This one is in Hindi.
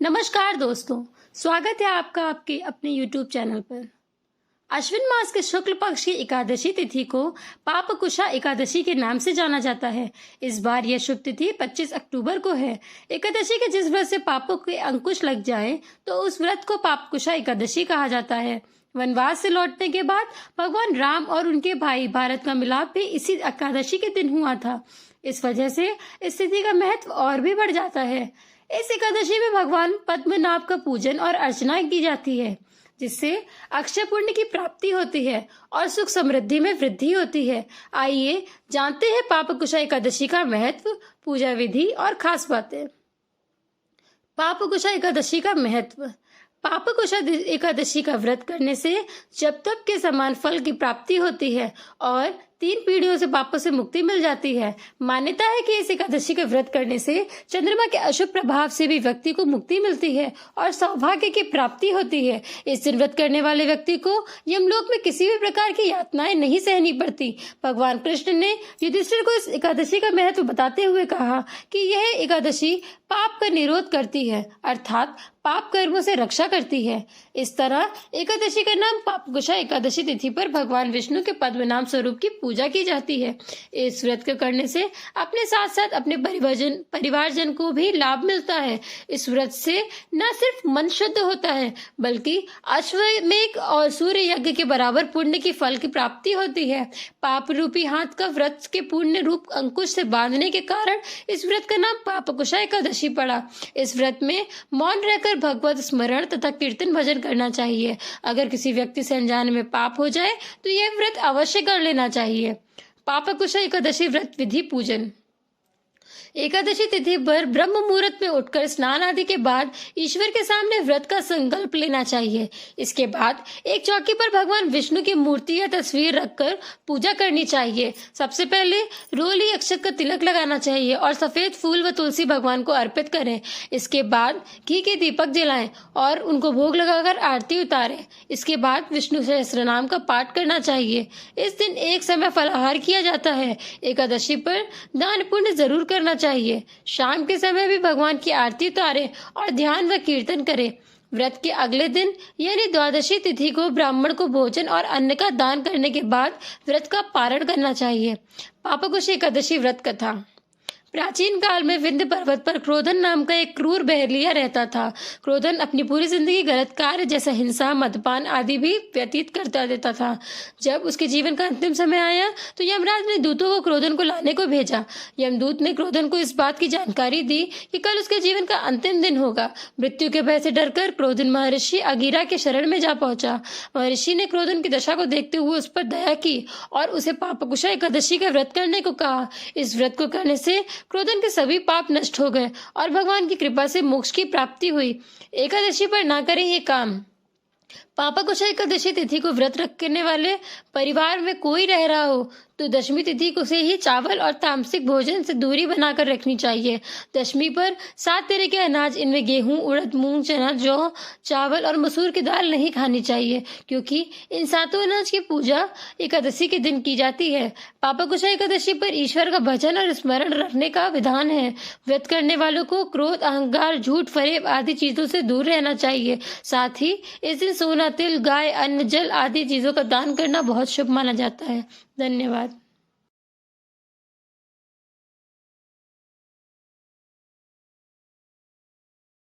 नमस्कार दोस्तों, स्वागत है आपका आपके अपने YouTube चैनल पर। अश्विन मास के शुक्ल पक्ष की एकादशी तिथि को पापकुशा एकादशी के नाम से जाना जाता है। इस बार यह शुभ तिथि 25 अक्टूबर को है। एकादशी के जिस व्रत से पापों के अंकुश लग जाए तो उस व्रत को पापकुशा एकादशी कहा जाता है। वनवास से लौटने के बाद भगवान राम और उनके भाई भारत का मिलाप भी इसी एकादशी के दिन हुआ था। इस वजह से इस तिथि का महत्व और भी बढ़ जाता है। इस एकादशी में भगवान पद्मनाभ का पूजन और अर्चना की जाती है, जिससे अक्षय पुण्य की प्राप्ति होती है और सुख समृद्धि में वृद्धि होती है। आइए जानते हैं पापकुशा एकादशी का महत्व, पूजा विधि और खास बातें। पापकुशा एकादशी का महत्व। पापकुशा एकादशी का व्रत करने से जब तप के समान फल की प्राप्ति होती है और 3 पीढ़ियों से पापों से मुक्ति मिल जाती है। मान्यता है कि इस एकादशी का व्रत करने से चंद्रमा के अशुभ प्रभाव से भी व्यक्ति को मुक्ति मिलती है और सौभाग्य की प्राप्ति होती है। इस दिन व्रत करने वाले व्यक्ति को यमलोक में किसी भी प्रकार की यातनाएं नहीं सहनी पड़ती। भगवान कृष्ण ने युधिष्ठिर को इस एकादशी का महत्व बताते हुए कहा कि यह एकादशी पाप का निरोध करती है, अर्थात पाप कर्मों से रक्षा करती है। इस तरह एकादशी का नाम पापकुशा एकादशी तिथि पर भगवान विष्णु के पद्मनाभ स्वरूप की पूजा की जाती है। इस व्रत को करने से अपने साथ साथ अपने परिवारजन को भी लाभ मिलता है। इस व्रत से न सिर्फ मन शुद्ध होता है, बल्कि अश्वमेध और सूर्य यज्ञ के बराबर पुण्य की फल की प्राप्ति होती है। पाप रूपी हाथ का व्रत के पुण्य रूप अंकुश से बांधने के कारण इस व्रत का नाम पापकुशा एकादशी पड़ा। इस व्रत में मौन रहकर भगवत स्मरण तथा कीर्तन भजन करना चाहिए। अगर किसी व्यक्ति से अनजाने में पाप हो जाए तो यह व्रत अवश्य कर लेना चाहिए। पापकुशा एकादशी व्रत विधि पूजन। एकादशी तिथि पर ब्रह्म मुहूर्त में उठकर स्नान आदि के बाद ईश्वर के सामने व्रत का संकल्प लेना चाहिए। इसके बाद एक चौकी पर भगवान विष्णु की मूर्ति या तस्वीर रखकर पूजा करनी चाहिए। सबसे पहले रोली अक्षत का तिलक लगाना चाहिए और सफेद फूल व तुलसी भगवान को अर्पित करें। इसके बाद घी के दीपक जलाएं और उनको भोग लगाकर आरती उतारें। इसके बाद विष्णु सहस्त्रनाम का पाठ करना चाहिए। इस दिन एक समय फलाहार किया जाता है। एकादशी पर दान पुण्य जरूर करना चाहिए। शाम के समय भी भगवान की आरती उतारें और ध्यान व कीर्तन करें। व्रत के अगले दिन यानी द्वादशी तिथि को ब्राह्मण को भोजन और अन्न का दान करने के बाद व्रत का पारण करना चाहिए। पापकुशा एकादशी व्रत कथा। प्राचीन काल में विंध्य पर्वत पर क्रोधन नाम का एक क्रूर बहरलिया रहता था। क्रोधन अपनी पूरी जिंदगी गलत कार्य जैसे हिंसा, मदपान आदि भी व्यतीत करता देता था। जब उसके जीवन का अंतिम समय आया तो यमराज ने दूतों को क्रोधन को लाने को भेजा। यमदूत ने क्रोधन को इस बात की जानकारी दी कि कल उसके जीवन का अंतिम दिन होगा। मृत्यु के भय से डरकर क्रोधन महर्षि अगीरा के शरण में जा पहुंचा। महर्षि ने क्रोधन की दशा को देखते हुए उस पर दया की और उसे पापकुशा एकादशी का व्रत करने को कहा। इस व्रत को करने से क्रोधन के सभी पाप नष्ट हो गए और भगवान की कृपा से मोक्ष की प्राप्ति हुई। एकादशी पर ना करें ये काम। पापकुशा एकादशी तिथि को व्रत रखने वाले परिवार में कोई रह रहा हो तो दशमी तिथि को से ही चावल और तामसिक भोजन से दूरी बनाकर रखनी चाहिए। दशमी पर 7 तरह के अनाज, इनमें गेहूं, उड़द, मूंग, चना, जौ, चावल और मसूर की दाल नहीं खानी चाहिए, क्योंकि इन 7 अनाज की पूजा एकादशी के दिन की जाती है। पापकुशा एकादशी पर ईश्वर का भजन और स्मरण रखने का विधान है। व्रत करने वालों को क्रोध, अहंकार, झूठ, फरेब आदि चीजों से दूर रहना चाहिए। साथ ही इस दिन सोना, तिल, गाय, अन्न, जल आदि चीजों का दान करना बहुत शुभ माना जाता है। धन्यवाद।